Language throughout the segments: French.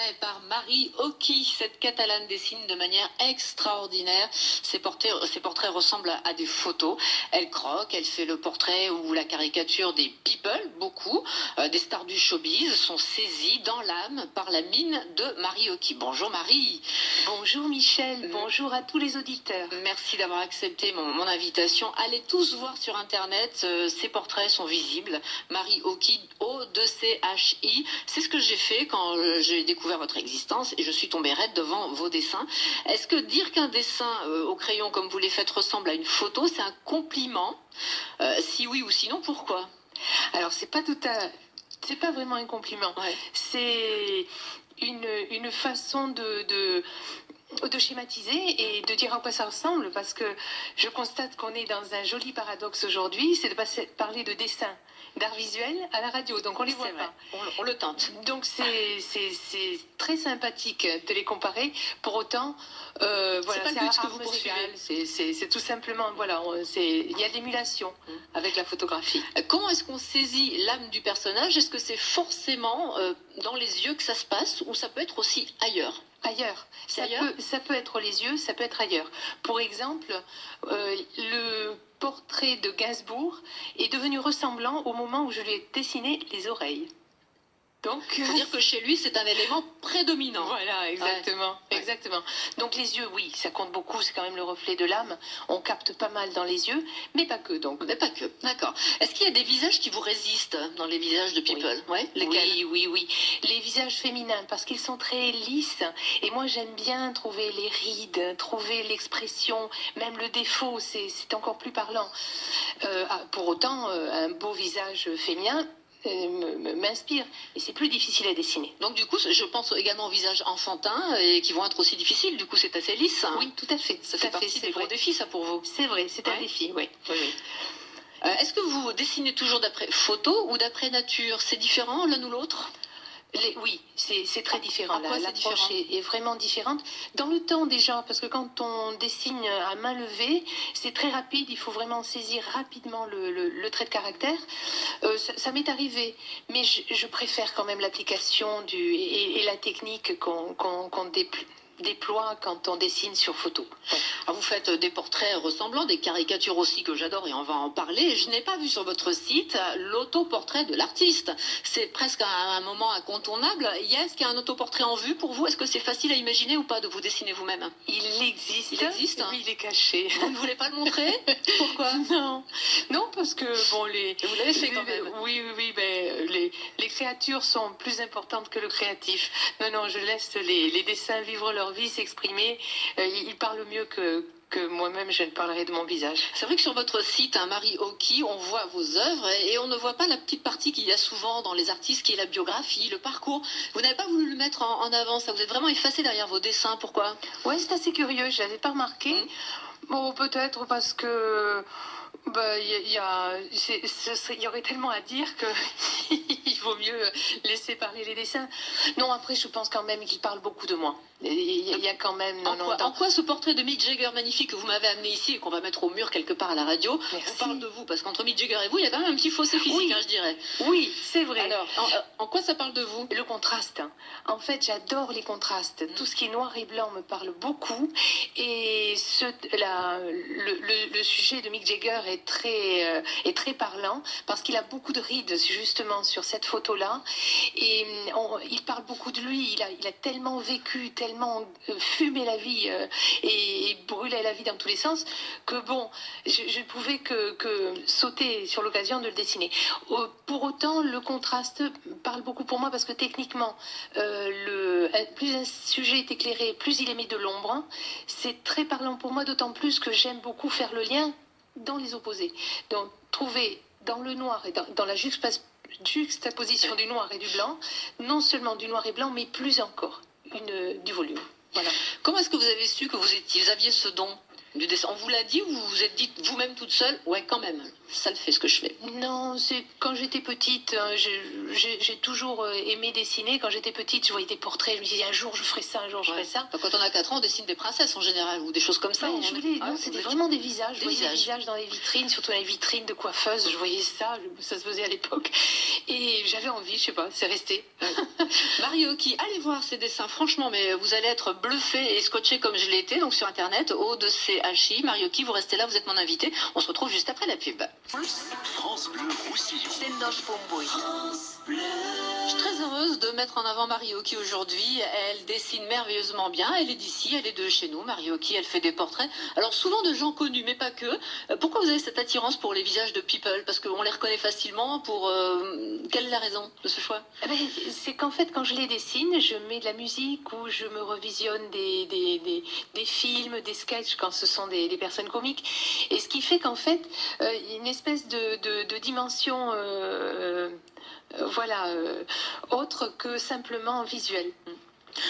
portrait par Marie Oqui. Cette Catalane dessine de manière extraordinaire. Ses portraits ressemblent à des photos. Elle croque, elle fait le portrait ou la caricature des people, beaucoup. Des stars du showbiz sont saisies dans l'âme par la mine de Marie Oqui. Bonjour Marie. Bonjour Michel, bonjour à tous les auditeurs. Merci d'avoir accepté mon invitation. Allez tous voir sur internet, ces portraits sont visibles. Marie Oqui, O-2-C-H-I. C'est ce que j'ai fait quand j'ai découvert votre existence et je suis tombée raide devant vos dessins. Est-ce que dire qu'un dessin au crayon comme vous les faites ressemble à une photo, c'est un compliment? Si oui ou sinon, pourquoi? Alors c'est pas vraiment un compliment. Ouais. C'est une façon de schématiser et de dire à quoi ça ressemble, parce que je constate qu'on est dans un joli paradoxe aujourd'hui, c'est de parler de dessin, d'art visuel à la radio, donc on les voit pas. On le tente. Donc c'est très sympathique de les comparer. Pour autant, voilà, c'est pas le but que vous poursuivez. C'est tout simplement, voilà, il y a de l'émulation avec la photographie. Comment est-ce qu'on saisit l'âme du personnage? Est-ce que c'est forcément dans les yeux que ça se passe ou ça peut être aussi ailleurs? Ailleurs. Ça peut être les yeux, ça peut être ailleurs. Pour exemple, le portrait de Gainsbourg est devenu ressemblant au moment où je lui ai dessiné les oreilles. Donc, c'est-à-dire que chez lui, c'est un élément prédominant. Voilà, exactement, ouais. Exactement. Donc les yeux, oui, ça compte beaucoup, c'est quand même le reflet de l'âme. On capte pas mal dans les yeux, mais pas que donc. Mais pas que, d'accord. Est-ce qu'il y a des visages qui vous résistent dans les visages de people? Oui. Ouais. Lesquels? Oui. Les visages féminins, parce qu'ils sont très lisses. Et moi, j'aime bien trouver les rides, trouver l'expression, même le défaut, c'est encore plus parlant. Pour autant, un beau visage féminin m'inspire et c'est plus difficile à dessiner. Donc du coup, je pense également aux visages enfantins et qui vont être aussi difficiles. Du coup, c'est assez lisse. Oui, tout à fait. Ça fait partie des gros défis, ça, pour vous. C'est vrai, c'est un défi, oui. Est-ce que vous dessinez toujours d'après photo ou d'après nature? C'est différent l'un ou l'autre? Oui, c'est très différent. L'approche est vraiment différente. Dans le temps déjà, parce que quand on dessine à main levée, c'est très rapide, il faut vraiment saisir rapidement le trait de caractère. Ça m'est arrivé, mais je préfère quand même l'application et la technique qu'on déploie quand on dessine sur photo. Ouais. Alors vous faites des portraits ressemblants, des caricatures aussi que j'adore et on va en parler. Je n'ai pas vu sur votre site l'autoportrait de l'artiste. C'est presque un moment incontournable. Est-ce qu'il y a un autoportrait en vue pour vous? Est-ce que c'est facile à imaginer ou pas de vous dessiner vous-même? Il existe. Il existe? Oui, il est caché. Vous ne voulez pas le montrer? Pourquoi? Non, parce que bon, vous l'avez fait quand même. Oui, ben, les créatures sont plus importantes que le créatif. Non, je laisse les dessins vivre leur vie, s'exprimer. Ils parlent mieux que moi-même je ne parlerai de mon visage. C'est vrai que sur votre site, Marie Oqui, on voit vos œuvres et on ne voit pas la petite partie qu'il y a souvent dans les artistes qui est la biographie, le parcours. Vous n'avez pas voulu le mettre en avant, ça vous êtes vraiment effacé derrière vos dessins, pourquoi? Ouais, c'est assez curieux, je l'avais pas remarqué. Bon, peut-être parce que il y aurait tellement à dire que il vaut mieux laisser parler les dessins. Non, après je pense quand même qu'il parle beaucoup de moi. Il y a quand même... En quoi ce portrait de Mick Jagger magnifique que vous m'avez amené ici et qu'on va mettre au mur quelque part à la radio, vous parle de vous? Parce qu'entre Mick Jagger et vous, il y a quand même un petit fossé physique, je dirais. Oui, c'est vrai. Alors, en quoi ça parle de vous? Le contraste. En fait, j'adore les contrastes. Tout ce qui est noir et blanc me parle beaucoup. Et le sujet de Mick Jagger est très parlant parce qu'il a beaucoup de rides justement sur cette photo-là. Et il parle beaucoup de lui. Il a tellement vécu, tellement fumé la vie et brûlé la vie dans tous les sens que bon, je ne pouvais que sauter sur l'occasion de le dessiner. Pour autant, le contraste parle beaucoup pour moi parce que techniquement, plus un sujet est éclairé, plus il émet de l'ombre. C'est très parlant pour moi, d'autant plus que j'aime beaucoup faire le lien dans les opposés. Donc, trouver dans le noir et dans la juxtaposition du noir et du blanc, non seulement du noir et blanc, mais plus encore, du volume. Voilà. Comment est-ce que vous avez su que vous aviez ce don? Du dessin. On vous l'a dit ou vous vous êtes dit vous-même toute seule? Ouais, quand même, ça le fait ce que je fais. Non, c'est quand j'étais petite, j'ai toujours aimé dessiner. Quand j'étais petite, je voyais des portraits, je me disais un jour je ferai ça, un jour je ferai ça. Quand on a 4 ans, on dessine des princesses en général ou des choses comme ça. Ouais, non, c'était vraiment des visages. Je voyais des visages dans les vitrines, surtout dans les vitrines de coiffeuses. Je voyais ça, ça se faisait à l'époque. Et j'avais envie, je sais pas, c'est resté. Marie Oki, allez voir ces dessins, franchement, mais vous allez être bluffé et scotché comme je l'ai été, donc sur internet, O2CHI. Marie Oki, vous restez là, vous êtes mon invité. On se retrouve juste après la pub. France Bleu Roussillon. Je suis très heureuse de mettre en avant Marie Oki aujourd'hui. Elle dessine merveilleusement bien. Elle est d'ici, elle est de chez nous. Marie Oki, elle fait des portraits. Alors souvent de gens connus, mais pas que. Pourquoi vous avez cette attirance pour les visages de people? Parce qu'on les reconnaît facilement. Quelle est la raison de ce choix? C'est qu'en fait, quand je les dessine, je mets de la musique ou je me revisionne des films, des sketchs quand ce sont des personnes comiques. Et ce qui fait qu'en fait, une espèce de dimension autre que simplement visuelle.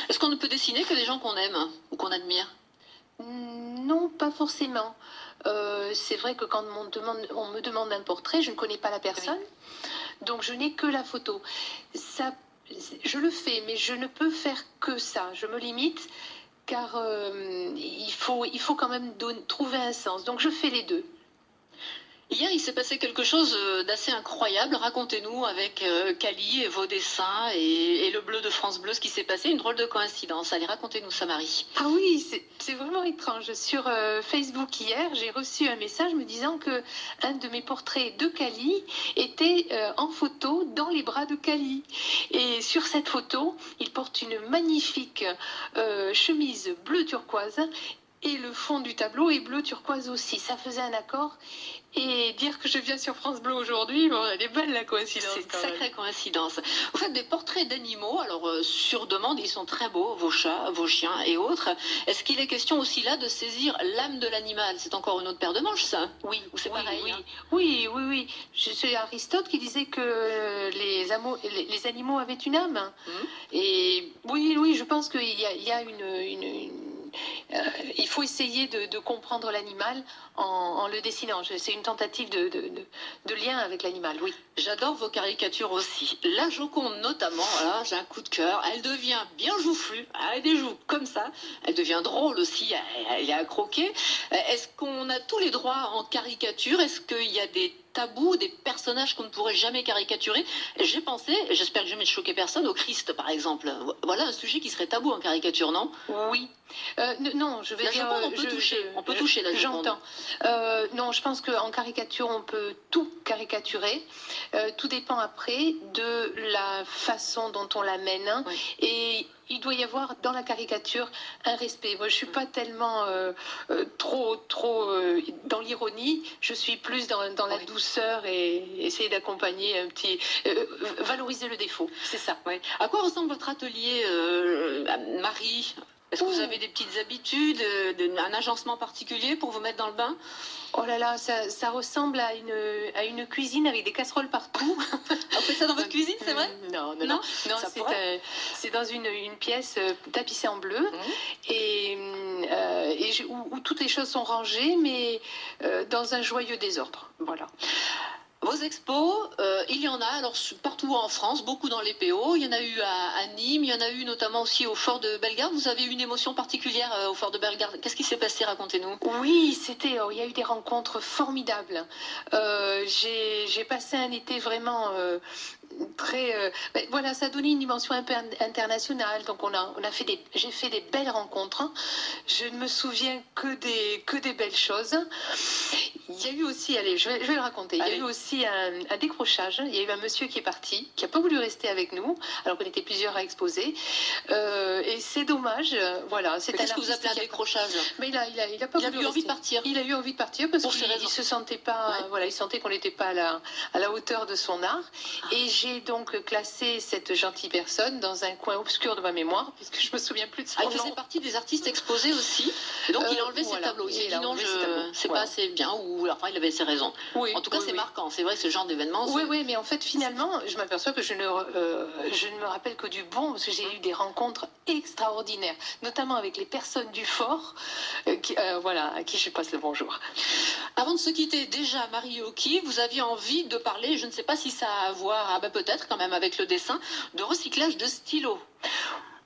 Est-ce qu'on ne peut dessiner que des gens qu'on aime ou qu'on admire? Non, pas forcément. C'est vrai que quand on me demande un portrait, je ne connais pas la personne, donc je n'ai que la photo. Ça, je le fais, mais je ne peux faire que ça. Je me limite, car il faut quand même trouver un sens. Donc je fais les deux. Hier, il s'est passé quelque chose d'assez incroyable. Racontez-nous avec Cali et vos dessins et le bleu de France Bleu, ce qui s'est passé. Une drôle de coïncidence. Allez, racontez-nous ça, Marie. Ah oui, c'est vraiment étrange. Sur Facebook hier, j'ai reçu un message me disant que un de mes portraits de Cali était en photo dans les bras de Cali. Et sur cette photo, il porte une magnifique chemise bleu turquoise. Et le fond du tableau est bleu turquoise aussi. Ça faisait un accord. Et dire que je viens sur France Bleu aujourd'hui, bon, elle est belle la coïncidence. C'est une sacrée coïncidence. Vous faites des portraits d'animaux, alors sur demande, ils sont très beaux, vos chats, vos chiens et autres. Est-ce qu'il est question aussi là de saisir l'âme de l'animal? C'est encore une autre paire de manches, ça? Oui, ou c'est pareil? Oui, hein? Oui. C'est Aristote qui disait que les animaux avaient une âme. Et oui, je pense qu'il y a il faut essayer de comprendre l'animal en le dessinant. C'est une tentative de lien avec l'animal, oui. J'adore vos caricatures aussi. La Joconde notamment, voilà, j'ai un coup de cœur. Elle devient bien joufflue, elle a des joues comme ça. Elle devient drôle aussi, elle est à croquer. Est-ce qu'on a tous les droits en caricature? Est-ce qu'il y a des tabous, des personnages qu'on ne pourrait jamais caricaturer? J'ai pensé, et j'espère que je ne vais choquer personne, au Christ par exemple. Voilà un sujet qui serait tabou en caricature, non? Oui. Non, je vais la dire... Joconde, on peut toucher la Joconde. J'entends. Non, je pense qu'en caricature, on peut tout caricaturer. Tout dépend après de la façon dont on l'amène. Oui. Et il doit y avoir dans la caricature un respect. Moi, je ne suis pas tellement trop dans l'ironie. Je suis plus dans la douceur et essayer d'accompagner un petit... valoriser le défaut, c'est ça. Oui. À quoi ressemble votre atelier, Marie? Est-ce que vous avez des petites habitudes, un agencement particulier pour vous mettre dans le bain? Oh là là, ça ressemble à une cuisine avec des casseroles partout. On fait ça dans votre cuisine, c'est vrai? Non, c'est dans une pièce tapissée en bleu et où toutes les choses sont rangées, mais dans un joyeux désordre. Voilà. Vos expos, il y en a alors partout en France, beaucoup dans les PO. Il y en a eu à Nîmes, il y en a eu notamment aussi au Fort de Bellegarde. Vous avez eu une émotion particulière au Fort de Bellegarde. Qu'est-ce qui s'est passé? Racontez-nous. Oui, il y a eu des rencontres formidables. J'ai passé un été vraiment très... voilà, ça a donné une dimension un peu internationale. Donc j'ai fait des belles rencontres. Je ne me souviens que des belles choses. Il y a eu aussi, allez, je vais le raconter. Il y a eu aussi un décrochage. Il y a eu un monsieur qui est parti, qui n'a pas voulu rester avec nous, alors qu'on était plusieurs à exposer. Et c'est dommage. Voilà, qu'est-ce que vous appelez un décrochage? Mais il a pas voulu eu envie de partir. Il a eu envie de partir parce qu'il se sentait pas. Ouais. Voilà, il sentait qu'on n'était pas à la hauteur de son art. Et j'ai donc classé cette gentille personne dans un coin obscur de ma mémoire, puisque je me souviens plus de son nom. Il faisait partie des artistes exposés aussi. Et donc il a enlevé ses tableaux. Il s'est dit non, c'est pas assez bien ou ou alors il avait ses raisons. Oui, En tout cas, oui, c'est oui. marquant. C'est vrai que ce genre d'événement. Oui, oui, mais en fait, finalement, je m'aperçois que je ne me rappelle que du bon, parce que j'ai eu des rencontres extraordinaires, notamment avec les personnes du fort, voilà, à qui je passe le bonjour. Avant de se quitter, déjà, Marie Oki, vous aviez envie de parler, je ne sais pas si ça a à voir, peut-être quand même avec le dessin, de recyclage de stylos.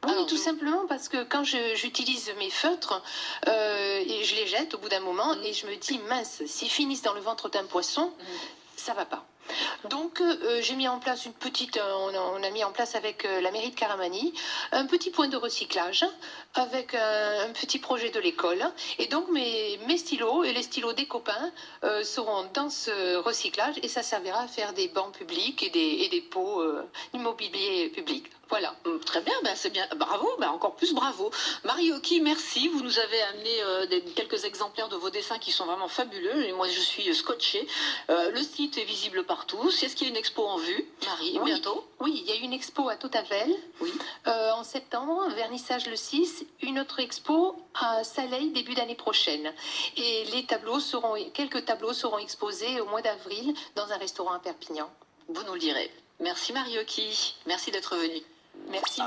Oui, Alors, tout simplement parce que quand j'utilise mes feutres, et je les jette au bout d'un moment, et je me dis, mince, s'ils finissent dans le ventre d'un poisson, ça va pas. Donc j'ai mis en place une petite, on a mis en place avec la mairie de Caramani un petit point de recyclage avec un petit projet de l'école. Et donc mes stylos et les stylos des copains seront dans ce recyclage et ça servira à faire des bancs publics et des pots immobilier public. Voilà. Très bien, ben c'est bien. Bravo, ben encore plus bravo. Marie Oki, merci. Vous nous avez amené quelques exemplaires de vos dessins qui sont vraiment fabuleux. Et moi, je suis scotchée. Le site est visible partout. Est-ce qu'il y a une expo en vue, Marie, Oui, bientôt? oui, il y a une expo à Totavel Oui. en septembre, vernissage le 6, une autre expo à Saleil début d'année prochaine. Et quelques tableaux seront exposés au mois d'avril dans un restaurant à Perpignan. Vous nous le direz. Merci Marie Oki. Merci d'être venue. Merci.